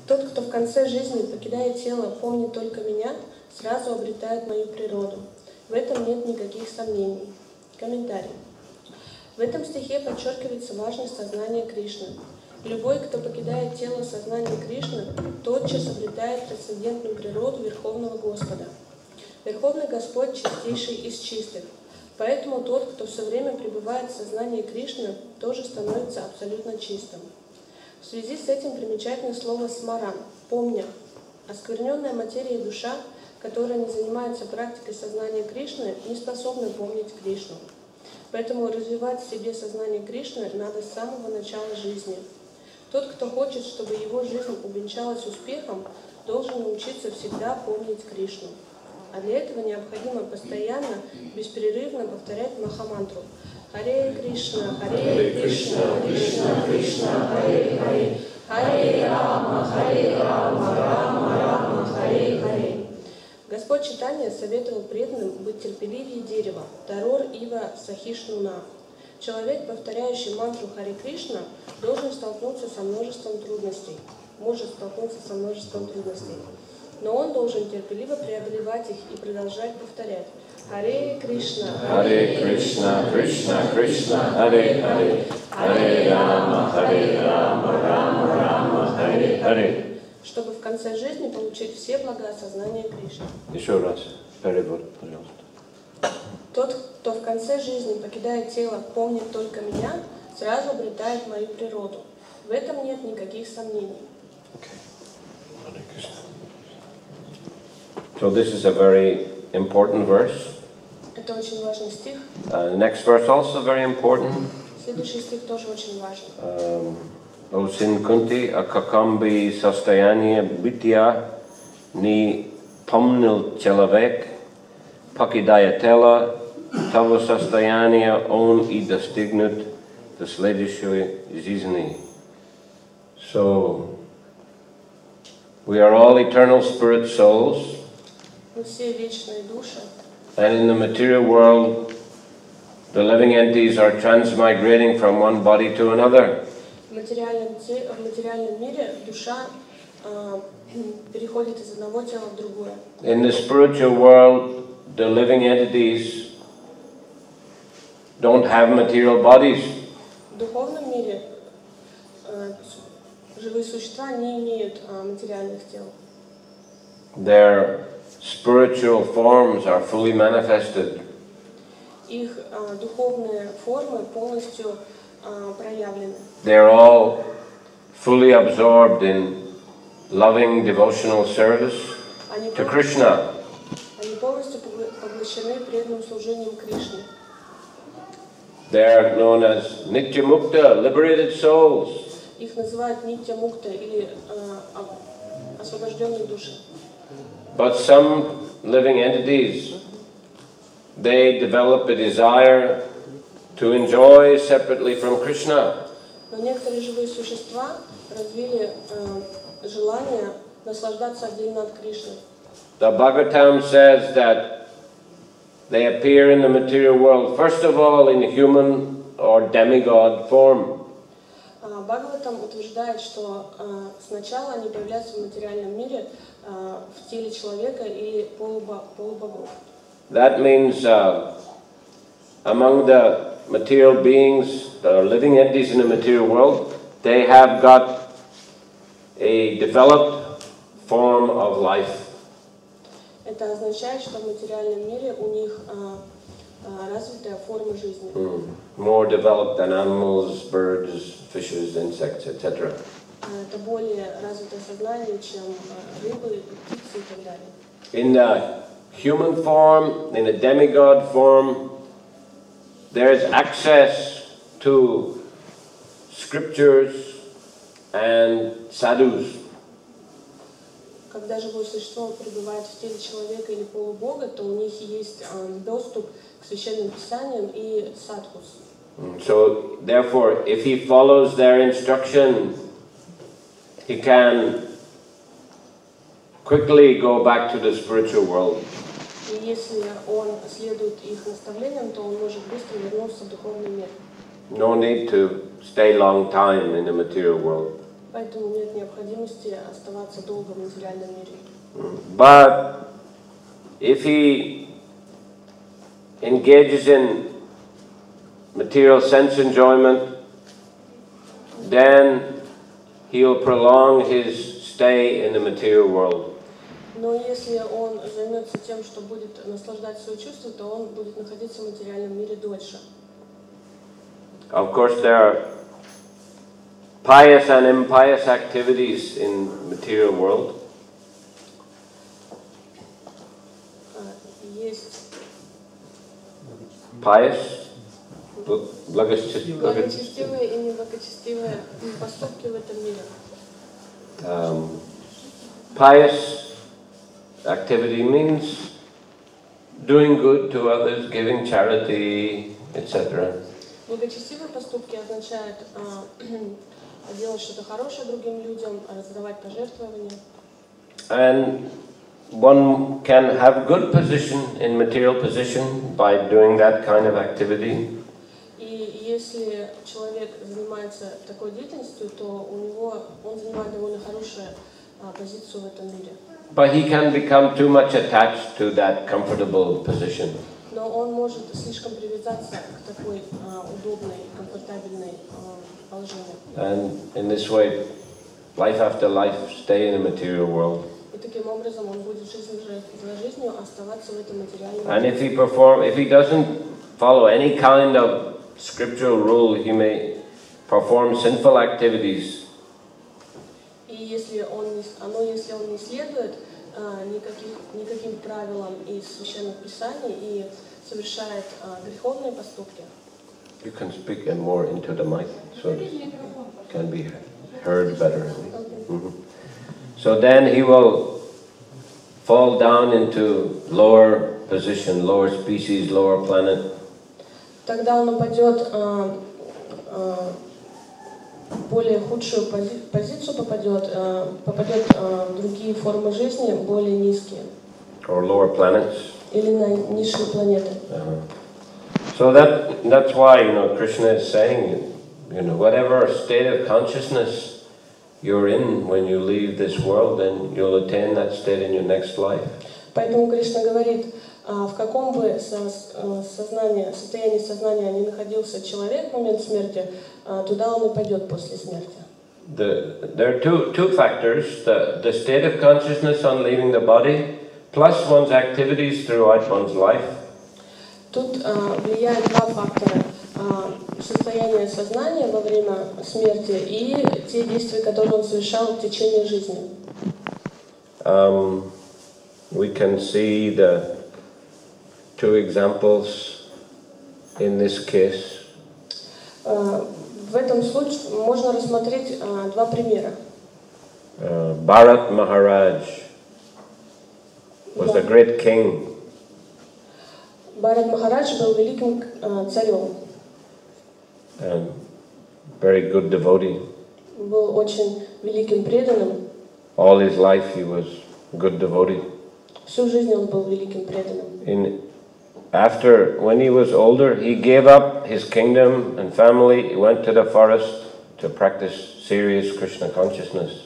Тот, кто в конце жизни, покидая тело, помнит только меня, сразу обретает мою природу. В этом нет никаких сомнений. Комментарий. В этом стихе подчеркивается важность сознания Кришны. Любой, кто покидает тело сознания Кришны, тотчас обретает трансцендентную природу Верховного Господа. Верховный Господь чистейший из чистых. Поэтому тот, кто все время пребывает в сознании Кришны, тоже становится абсолютно чистым. В связи с этим примечательно слово «смаран» – «помня». Оскверненная материя и душа, которая не занимается практикой сознания Кришны, не способны помнить Кришну. Поэтому развивать в себе сознание Кришны надо с самого начала жизни. Тот, кто хочет, чтобы его жизнь увенчалась успехом, должен научиться всегда помнить Кришну. А для этого необходимо постоянно, бесперерывно повторять махамантру «Харе Кришна, Харе Кришна, Кришна Кришна, Харе Харе, Харе Рама, Рама Рама, Харе Харе». Господь Чайтанья советовал преданным быть терпеливее дерева, тарор ива сахишнуна. Человек, повторяющий мантру Харе Кришна, должен столкнуться со множеством трудностей, но он должен терпеливо преодолевать их и продолжать повторять Харе Кришна, Харе Кришна, Кришна Кришна, Харе Харе, Харе Рама, Рама Рама, Харе Харе. Чтобы в конце жизни получить все блага сознания Кришны. Еще раз, перевод, пожалуйста. Тот, кто в конце жизни покидает тело, помнит только меня, сразу обретает мою природу. В этом нет никаких сомнений. So this is a very important verse. Это очень важный стих. The next verse also very important. Следующий стих тоже очень важный. Osin kunti akakambi sastoяние бытия ни помнил человек, покидая тело, того состояния он и достигнет до следующей жизни. So we are all eternal spirit souls. Мы все вечные души. And in the material world, the living entities are transmigrating from one body to another. В материальном мире душа переходит из одного тела в другое. In the spiritual world, the living entities don't have material bodies. В духовном мире живые существа не имеют материальных тел. Their spiritual forms are fully manifested. Их духовные формы полностью проявлены. They are all fully absorbed in loving devotional service to Krishna. Они полностью поглощены преданным служением Кришне. They are known as Nitya Mukta, liberated souls. Их называют Нитья Мукта или освобожденные души. But some living entities, they develop a desire to enjoy separately from Krishna. Но некоторые живые существа развили желание наслаждаться отдельно от Кришны. The Bhagavatam says that they appear in the material world, first of all in human or demigod form. Бхагаватам утверждает, что сначала они появляются в материальном мире в теле человека или полубогов. That means among the material beings, the living entities in the material world, they have got a developed form of life. Это означает, что в материальном мире у них развитая форма жизни. More developed than animals, birds, fishes, insects, etc. Это более развитое сознание, чем рыбы, птицы и так далее. In the human form, in a demigod form, there is access to scriptures and sadhus. Когда живое существо пребывает в теле человека или полубога, то у них есть доступ к священным писаниям и садхус. So, therefore, if he follows their instruction, he can quickly go back to the spiritual world. И если он следует их наставлениям, то он может быстро вернуться в духовный мир. No need to stay long time in the material world. Поэтому нет необходимости оставаться долго в материальном мире. But if he engages in material sense enjoyment, then he will prolong his stay in the material world. Но если он займется тем, что будет наслаждать свои чувства, то он будет находиться в материальном мире дольше. Of course, there are pious and impious activities in material world. Есть Pious, благочестивые благочестивые и неблагочестивые поступки в этом мире. Pious activity means doing good to others, giving charity, etc. Благочестивые поступки означают делать что-то хорошее другим людям, раздавать пожертвования. And one can have good position in material position by doing that kind of activity. И если человек занимается такой деятельностью, то он занимает довольно хорошую позицию в этом мире. But he can become too much attached to that comfortable position. Но он может слишком привязаться к такой удобной, комфортабельной положению. And in this way, life after life, stay in the material world. И таким образом он будет жизнь за жизнью оставаться в этом материальном And мире. if he doesn't follow any kind of scriptural rule, he may perform sinful activities. И если он не следует никаким правилам из священных писаний и совершает греховные поступки. You can speak and more into the mic, so it can be heard better. Mm-hmm. So then he will fall down into lower position, lower species, lower planet. Тогда он упадет в более худшую позицию, попадет в другие формы жизни, более низкие. Or lower planets. Или на низшие планеты. So that's why, Krishna is saying, whatever state of consciousness you're in when you leave this world, then you'll attain that state in your next life. Поэтому Кришна говорит, в каком бы состоянии сознания не находился человек в момент смерти, туда он и пойдет после смерти. There are two factors: the state of consciousness on leaving the body, plus one's activities throughout one's life. Тут влияют два фактора: состояние сознания во время смерти и те действия, которые он совершал в течение жизни. We can see the two examples in this case. В этом случае можно рассмотреть два примера. Bharat Maharaj was a great king. Бхарат Махарадж был великим царем. Very good devotee. Был очень великим преданным. All his life he was good devotee. Всю жизнь он был великим преданным. When he was older, he gave up his kingdom and family. He went to the forest to practice serious Krishna consciousness.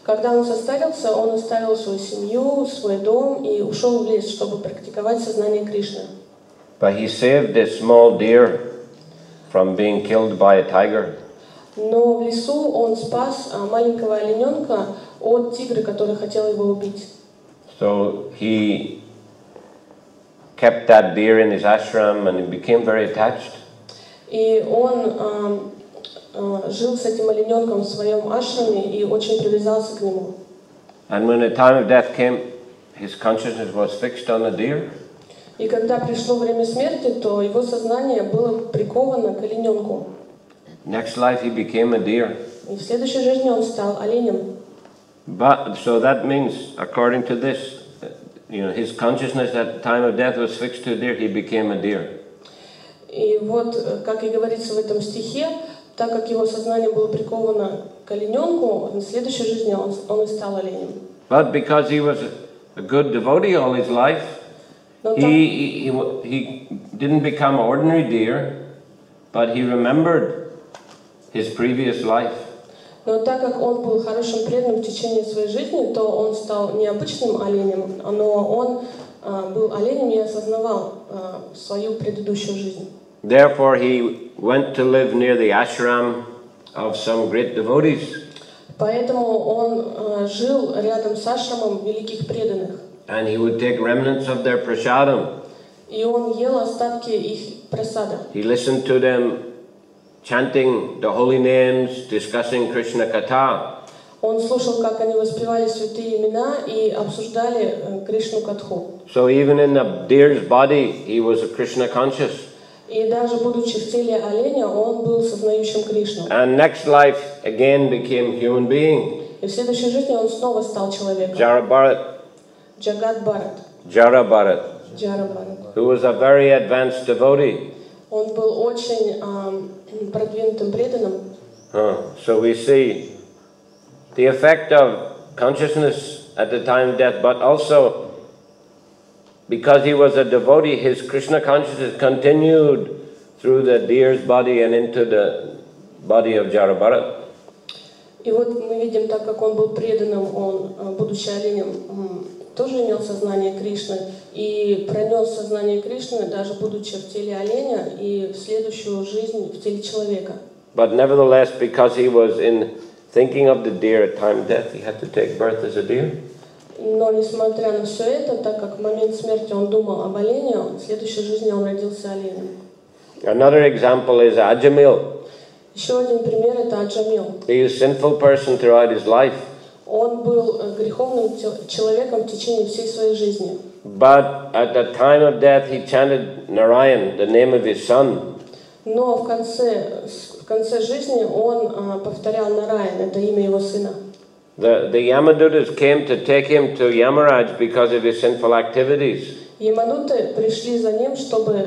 Когда он состарился, он оставил свою семью, свой дом и ушел в лес, чтобы практиковать сознание Кришны. But he saved this small deer from being killed by a tiger. Но в лесу он спас маленького олененка от тигра, который хотел его убить. So he kept that deer in his ashram and he became very attached. И он жил с этим олененком в своем ашраме и очень привязался к нему. And when the time of death came, his consciousness was fixed on the deer. И когда пришло время смерти, то его сознание было приковано к олененку. Next life he became a deer. И в следующей жизни он стал оленем. So that means, according to this, his consciousness at the time of death was fixed to a deer. He became a deer. И вот, как и говорится в этом стихе, так как его сознание было приковано к олененку, в следующей жизни он и стал оленем. But because he was a good devotee all his life, he didn't become an ordinary deer, but he remembered his previous life. Но так как он был хорошим преданным в течение своей жизни, то он стал не обычным оленем, но он был оленем и осознавал свою предыдущую жизнь. Therefore, he went to live near the ashram of some great devotees. Поэтому он жил рядом с ашрамом великих преданных. And he would take remnants of their prasadam. И он ел остатки их прасада. He listened to them chanting the holy names, discussing Krishna Katha. Он слушал, как они воспевали святые имена и обсуждали Кришну Катху. So even in the deer's body, he was a Krishna conscious. И даже будучи в теле оленя, он был сознающим Кришну. And next life again became human being. И в следующей жизни он снова стал человеком. Джагат Бхарат. Jara Bharat, who was a very advanced devotee. Он был очень продвинутым преданным. So we see the effect of consciousness at the time of death, but also because he was a devotee, his Krishna consciousness continued through the deer's body and into the body of Jara Bharat. И вот мы видим, так как он был преданным, он, будучи оленем, тоже имел сознание Кришны и пронес сознание Кришны, даже будучи в теле оленя и в следующую жизнь в теле человека. But nevertheless, because he was in thinking of the deer at time of death, he had to take birth as a deer. Но несмотря на все это, так как в момент смерти он думал об олене, в следующей жизни он родился оленем. Another example is Ajamil. Еще один пример — это Аджамил. He was a sinful person throughout his life. Он был греховным человеком в течение всей своей жизни. But at the time of death, he chanted Narayan, the name of his son. Но в конце жизни он повторял Нараян, это имя его сына. The Yamadutas came to take him to Yamaraj because of his sinful activities. Ямадуты пришли за ним, чтобы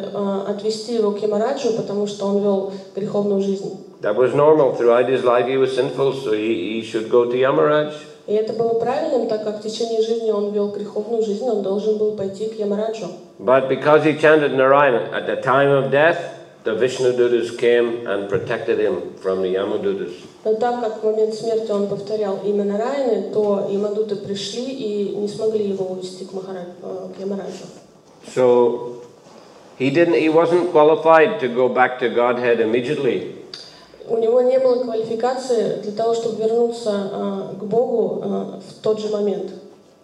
отвести его к Ямараджу, потому что он вел греховную жизнь. That was normal. Throughout his life, he was sinful, so he should go to Yamaraj. И это было правильным, так как в течение жизни он вел греховную жизнь, он должен был пойти к Ямараджу. But because he chanted Narayan at the time of death, the Vishnudutas came and protected him from the Yamadutas. Но так как в момент смерти он повторял имя Нараяны, то Ямадуты пришли и не смогли его увести к Ямараджу. So he wasn't qualified to go back to Godhead immediately. У него не было квалификации для того, чтобы вернуться к Богу в тот же момент.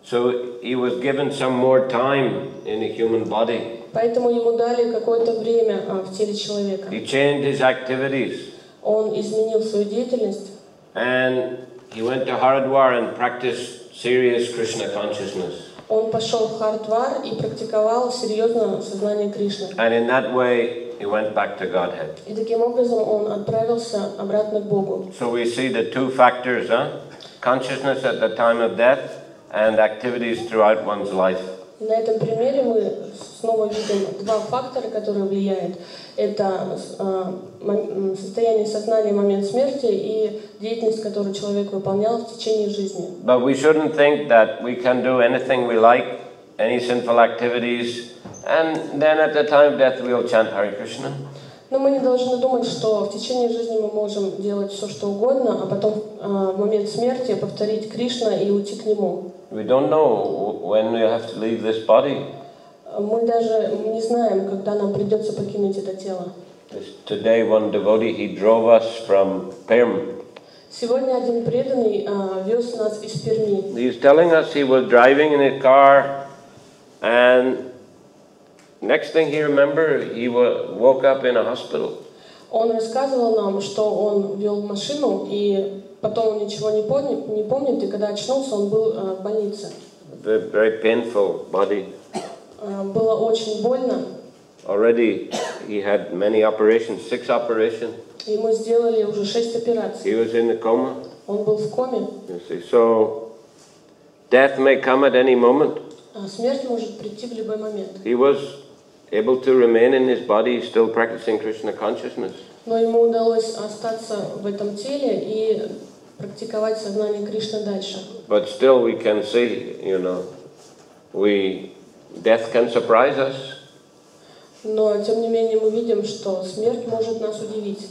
So he was given some more time in a human body. Поэтому ему дали какое-то время в теле человека. He changed his activities. Он изменил свою деятельность. And he went to Haridwar and practiced serious Krishna consciousness. Он пошел в Хардвар и практиковал серьезно сознание Кришны. And in that way, he went back to Godhead. И таким образом он отправился обратно к Богу. So we see the two factors, consciousness at the time of death and activities throughout one's life. И на этом примере мы снова видим два фактора, которые влияют. Это состояние сознания в момент смерти и деятельность, которую человек выполнял в течение жизни. But we shouldn't think that we can do anything we like, any sinful activities, and then at the time of death we'll chant Hare Krishna. Но мы не должны думать, что в течение жизни мы можем делать все, что угодно, а потом в момент смерти повторить Кришна и уйти к нему. We don't know when we have to leave this body. Мы даже не знаем, когда нам придется покинуть это тело. Today one devotee, he drove us from Perm. Сегодня один преданный вез нас из Перми. He's telling us he was driving in his car, and next thing he remembered, he woke up in a hospital. Он рассказывал нам, что он вел машину, и потом он ничего не помнит, и когда очнулся, он был в больнице. Very painful body. Было очень больно. Already he had many operations, 6 operations. Ему сделали уже 6 операций. He was in a coma. Он был в коме. You see, so death may come at any moment. Смерть может прийти в любой момент. He was able to remain in his body, still practicing Krishna consciousness. Но ему удалось остаться в этом теле и практиковать сознание Кришны дальше. But still we can see, death can surprise us. Но тем не менее мы видим, что смерть может нас удивить.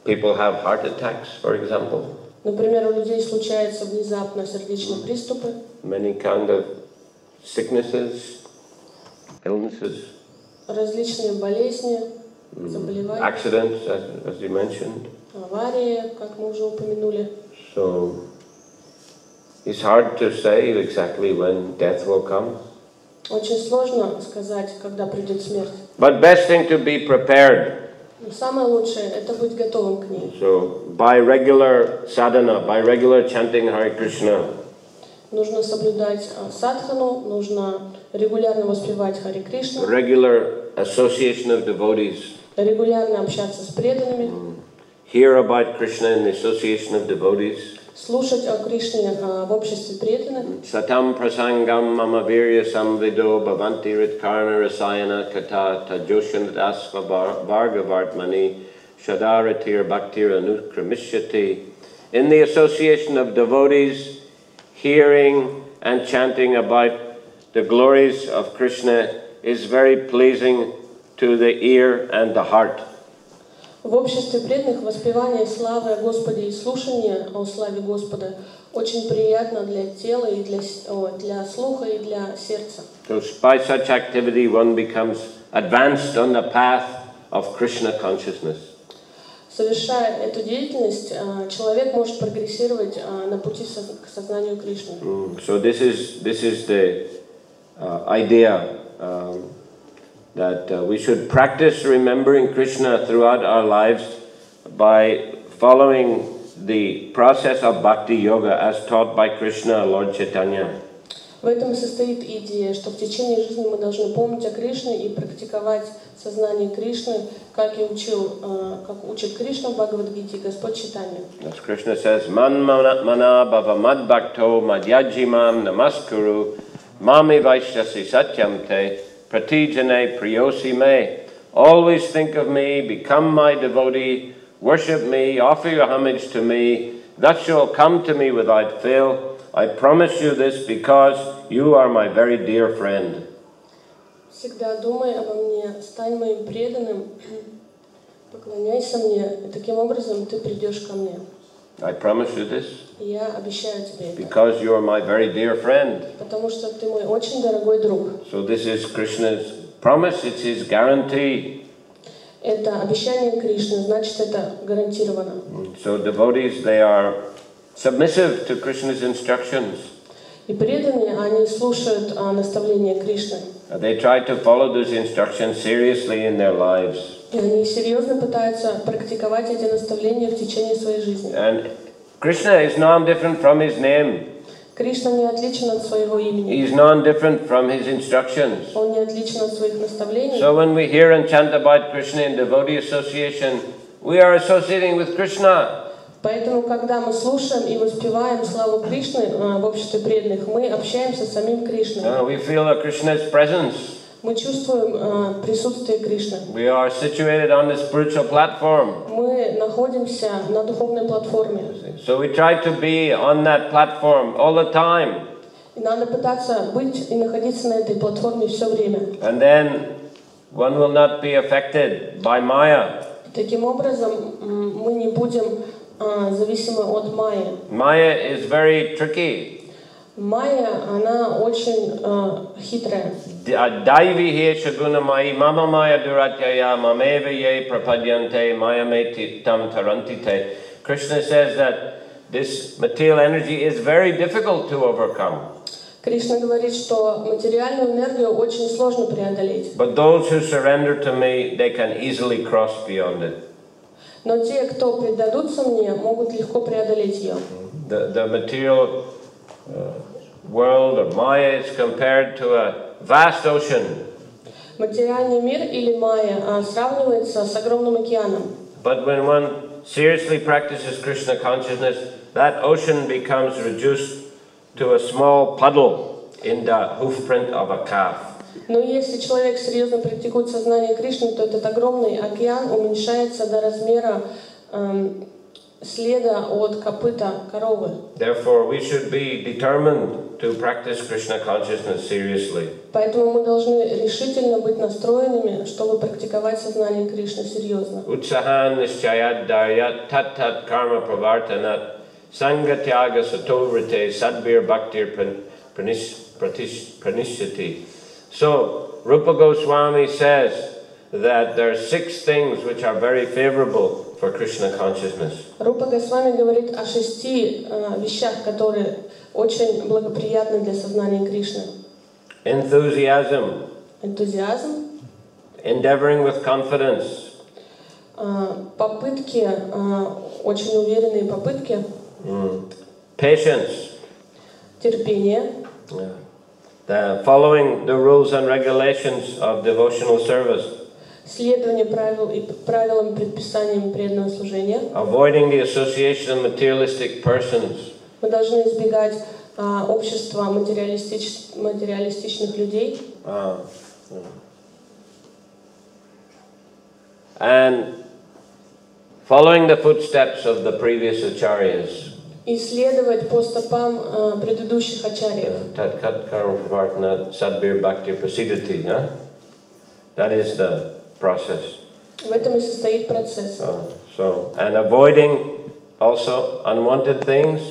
People have heart attacks, for example. Например, у людей случаются внезапно сердечные приступы. Many kind of sicknesses, illnesses. Различные болезни, заболевания. Accidents, as you mentioned. Аварии, как мы уже упомянули. So it's hard to say exactly when death will come. Очень сложно сказать, когда придет смерть. But best thing to be prepared. Но самое лучшее – это быть готовым к ней. So by regular sadhana, by regular chanting Hare Krishna. Нужно соблюдать садхану, нужно регулярно воспевать Харе Кришну. Regular association of devotees. Регулярно общаться с преданными. Hear about Krishna in the association of devotees. Слушать о Кришне в обществе преданных. Satam prasangam mama virya samvido bhavanti ritkarna rasayana kata tajoshanat asva bhargavartmani shadaratir bhaktir anukramishati. In the association of devotees, hearing and chanting about the glories of Krishna is very pleasing to the ear and the heart. В обществе преданных воспевание славы о Господе и слушание о славе Господа очень приятно для тела и для слуха и для сердца. So by such activity one becomes advanced on the path of Krishna consciousness. Совершая эту деятельность, человек может прогрессировать на пути к сознанию Кришны. So this is the idea that we should practice remembering Krishna throughout our lives by following the process of bhakti yoga as taught by Krishna, Lord Chaitanya. В этом и состоит идея, что в течение жизни мы должны помнить о Кришне и практиковать сознание Кришны, как учит Кришна в Бхагавад-гите Господь Чайтанья. As Krishna says, Man mana bhava mad bhakto madhyajimam namaskuru mami vaishyasi satyam te pratijane priyosi me. Always think of me, become my devotee, worship me, offer your homage to me, thus you'll come to me without fail. I promise you this because you are my very dear friend. Всегда думай обо мне, стань моим преданным, поклоняйся мне, и таким образом ты придешь ко мне. I promise you this. Я обещаю тебе это. Because you are my very dear friend. Потому что ты мой очень дорогой друг. So this is Krishna's promise, it's his guarantee. Это обещание Кришны, значит это гарантировано. So devotees, they are submissive to Krishna's instructions. И преданные, они слушают наставления Кришны. They try to follow those instructions seriously in their lives. И они серьезно пытаются практиковать эти наставления в течение своей жизни. And Krishna is non-different from his name. Кришна не отличен от своего имени. He is non-different from his instructions. Он не отличен от своих наставлений. So when we hear and chant about Krishna in devotee association, we are associating with Krishna. Поэтому, когда мы слушаем и воспеваем славу Кришны в обществе преданных, мы общаемся с самим Кришной. We feel Krishna's presence. Мы чувствуем присутствие Кришны. We are situated on the spiritual platform. Мы находимся на духовной платформе. So we try to be on that platform all the time. И надо пытаться быть и находиться на этой платформе все время. And then one will not be affected by Maya. Таким образом, мы не будем зависимы от майя. Maya is very tricky. Майя, она очень хитрая. Daivi he shaguna mai mama maya duratyaya mameva ye prapadyante maya meti tam tarantite. Krishna says that this material energy is very difficult to overcome. Кришна говорит, что материальную энергию очень сложно преодолеть. But those who surrender to me, they can easily cross beyond it. Но те, кто предадутся мне, могут легко преодолеть ее. The material world or Maya is compared to a vast ocean. Материальный мир или майя сравнивается с огромным океаном. But when one seriously practices Krishna consciousness, that ocean becomes reduced to a small puddle in the hoofprint of a calf. Но если человек серьезно практикует сознание Кришны, то этот огромный океан уменьшается до размера следа от копыта коровы. Therefore, we should be determined to practice Krishna consciousness seriously. Поэтому мы должны решительно быть настроенными, чтобы практиковать сознание Кришны серьезно. Utsahan nischayat daryat tat tat karma pravartanat Sangatyaga Satovrite Sadbir Bhaktir Pranishyati. So, Rupa Goswami says that there are 6 things which are very favorable for Krishna consciousness. Рупа Госвами говорит о 6 вещах, которые очень благоприятны для сознания Кришны. Enthusiasm. Энтузиазм. Endeavoring with confidence. Попытки, очень уверенные попытки. Patience. Терпение. Following the rules and regulations of devotional service. Следование правилам и предписаниям преданного служения. Avoiding the association of materialistic persons. Мы должны избегать общества материалистичных людей. And following the footsteps of the previous acharyas. И следовать по стопам предыдущих ачарьев. That is the process. В этом и состоит процесс. And avoiding also unwanted things.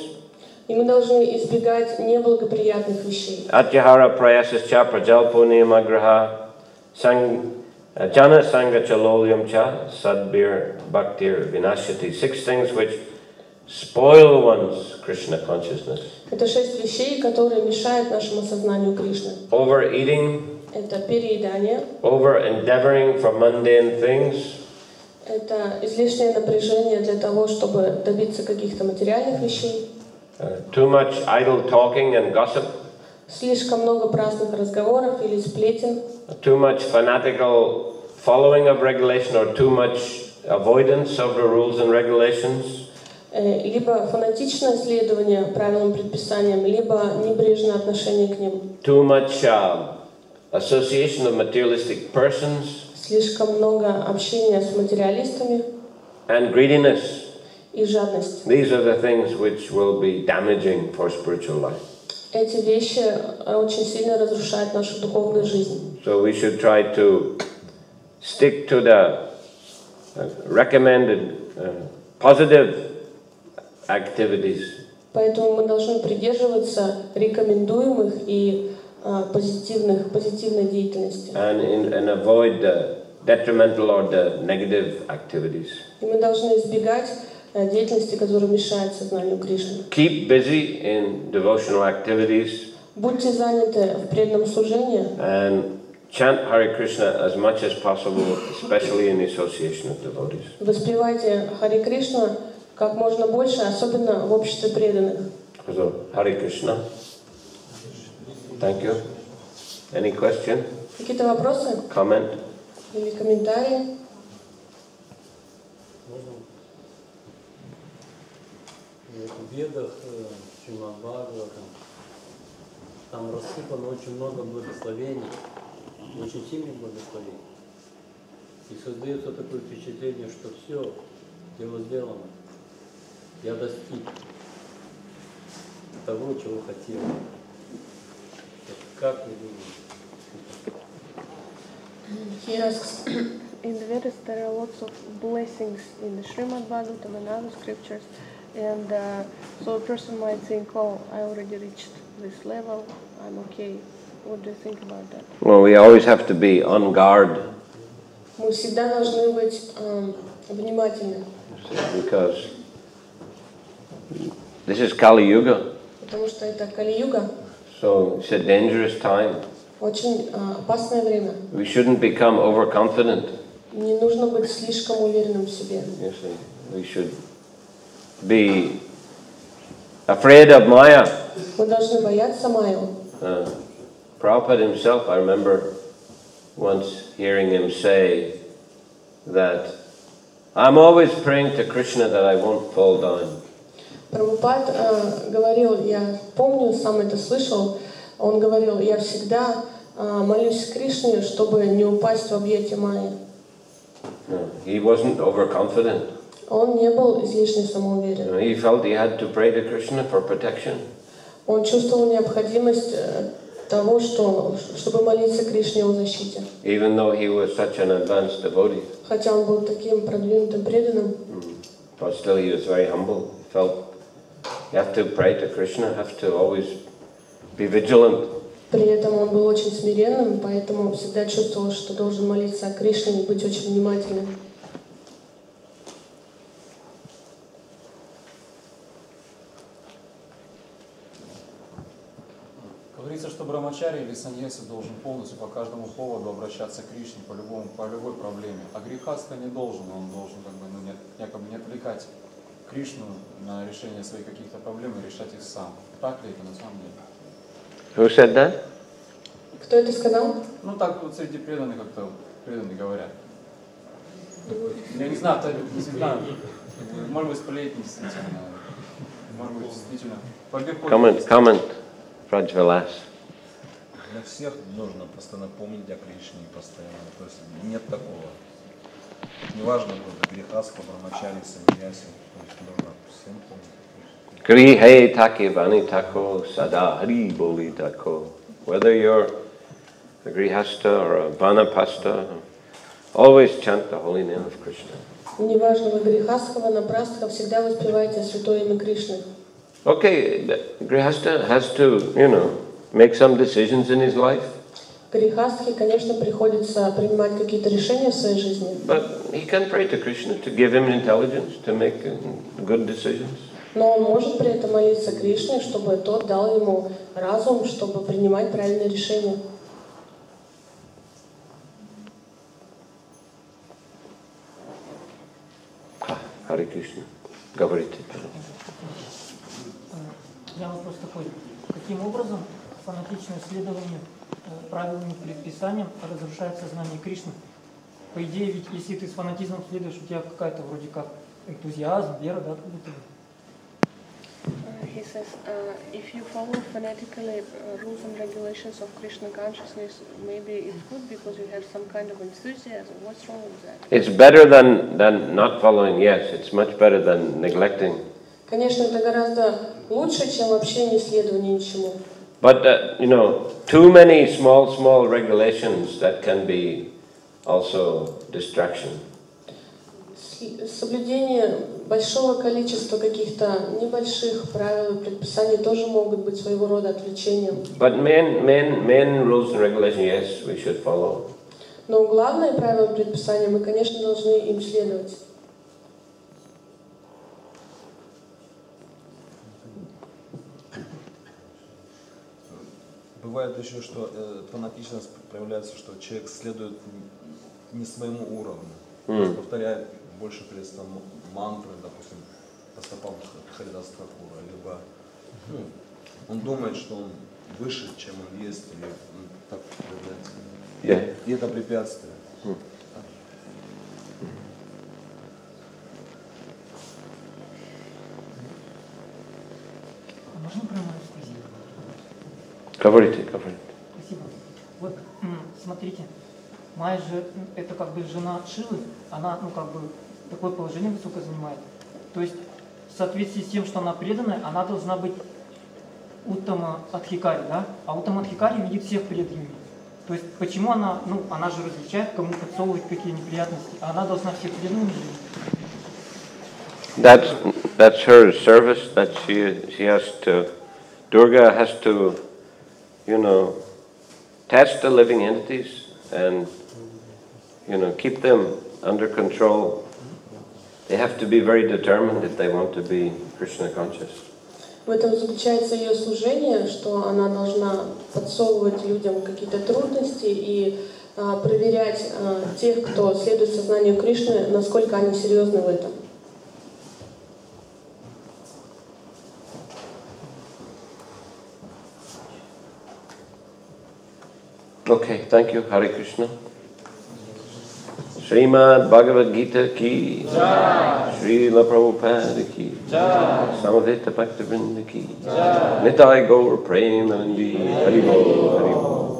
И мы должны избегать неблагоприятных вещей. Atyahara prayasascha prajalpuniyamagraha jana sanga chalolyam cha sadbir bhaktir vinashyati. 6 things which spoil one's Krishna consciousness. Это 6 вещей, которые мешают нашему осознанию Кришны. Overeating. Это переедание. Over endeavoring for mundane things. Это излишнее напряжение для того, чтобы добиться каких-то материальных вещей. Too much idle talking and gossip. Слишком много праздных разговоров или сплетен. Too much fanatical following of regulation or too much avoidance of the rules and regulations. Либо фанатичное следование правилам и предписаниям, либо небрежное отношение к ним. Too much association of materialistic persons. Слишком много общения с материалистами. And greediness. И жадность. These are the things which will be damaging for spiritual life. Эти вещи очень сильно разрушают нашу духовную жизнь. So we should try to stick to the recommended positive activities. Поэтому мы должны придерживаться рекомендуемых и позитивной деятельности. And avoid the detrimental or the negative activities. И мы должны избегать деятельности, которая мешает сознанию Кришны. Keep busy in devotional activities. Будьте заняты в преданном служении. And chant Hare Krishna as much as possible, especially in the association of devotees. Воспевайте Харе Кришна как можно больше, особенно в обществе преданных. So, Hare Krishna. Thank you. Any question? Какие-то вопросы? Comment? Или комментарии? В Ведах, Шримад Бхагаватам, там рассыпано очень много благословений, очень сильных благословений. И создается такое впечатление, что все, дело сделано. Я достиг того, чего хотел. Как вы думаете? He asks, in the Vedas there are lots of blessings in the Srimad Bhagavatam and other scriptures, and so a person might think, oh, I already reached this level, I'm okay. What do you think about that? Well, we always have to be on guard. Мы всегда должны быть внимательны. Because this is Kali Yuga. Потому что это Кали-юга. So it's a dangerous time. Очень опасное время. We shouldn't become overconfident. Не нужно быть слишком уверенным в себе. Yes, we should be afraid of Maya. Мы должны бояться Майю. Prabhupada himself, I remember once hearing him say that I'm always praying to Krishna that I won't fall down. Прабхупад говорил, я помню, сам это слышал, он говорил, я всегда молюсь Кришне, чтобы не упасть в объятия Майи. He wasn't overconfident. Он не был излишне самоуверен. He felt he had to pray to Krishna for protection. Он чувствовал необходимость того, чтобы молиться Кришне о защите. Even though he was such an advanced devotee. Хотя он был таким продвинутым преданным. But still he was very humble. He felt You have to pray to Krishna, have to always be vigilant. При этом он был очень смиренным, поэтому всегда чувствовал, что должен молиться о Кришне и быть очень внимательным. Говорится, что брамачари или саньяси должен полностью по каждому поводу обращаться к Кришне по любой проблеме. А грехастха не должен, он должен якобы не отвлекать Кришну на решение своих каких-то проблем и решать их сам. Так ли это на самом деле? Who said that? Кто это сказал? Ну так вот среди преданных как-то преданные говорят. Я не знаю, может быть сплетни действительно, может быть действительно побег. Comment. Prajvalas. Для всех нужно просто напомнить о Кришне постоянно. То есть нет такого. Неважно, кто-то грехастха, брамачари, саньяси. То есть нужно всем помнить. Grihe take vani tako sada hari boli tako. Whether you're a grihastha or a vanapasta, always chant the holy name of Krishna. Неважно, вы грехастха, ванапрастха, всегда воспевайте святое имя Кришны. Okay, the grihastha has to, make some decisions in his life. Грехастхе, конечно, приходится принимать какие-то решения в своей жизни. But he can pray to Krishna to give him intelligence to make good decisions. Но он может при этом молиться Кришне, чтобы тот дал ему разум, чтобы принимать правильные решения. Харе Кришна. Говорите. У меня вопрос такой. Каким образом фанатичное следование правилам и предписаниям разрушает сознание Кришны? По идее, ведь если ты с фанатизмом следуешь, у тебя какая-то вроде как энтузиазм, вера, да, как будто бы. He says, if you follow fanatically rules and regulations of Krishna consciousness, maybe it's good because you have some kind of enthusiasm. What's wrong with that? It's better than not following, yes. It's much better than neglecting. Конечно, это гораздо лучше, чем вообще не следование ничему. But, too many small regulations, that can be also distraction. Соблюдение большого количества каких-то небольших правил и предписаний тоже могут быть своего рода отвлечением. But main rules and regulations, yes, we should follow. Но главное правило и предписания мы, конечно, должны им следовать. Бывает еще, что фанатичность проявляется, что человек следует не своему уровню, повторяет больше количества мантры, допустим, по стопам Харидаса Тхакура, либо он думает, что он выше, чем он есть, или так проявляется. И это препятствие. Можно прямо спросить? Говорите. Спасибо. Вот, смотрите, Майя же, это как бы жена Шрилы, она, такое положение высокое занимает. То есть, в соответствии с тем, что она преданная, она должна быть Уттама Адхикари, да? А Уттама Адхикари видит всех преданными. То есть, почему она, она же различает, кому подсовывать какие неприятности, а она должна всех преданными жить. That's her service, that she has to, Durga has to, test the living entities and, keep them under control. They have to be very determined if they want to be Krishna conscious. В этом заключается ее служение, что она должна подсовывать людям какие-то трудности и проверять тех, кто следует сознанию Кришны, насколько они серьезны в этом. Okay, thank you. Hare Krishna. Srimad Bhagavad Gita ki Jai. Srila Prabhupada ki Jai. Samaveta Bhaktivinoda ki Jai. Nitai Gaur Premanandi. Hari Bol, Hari Bol.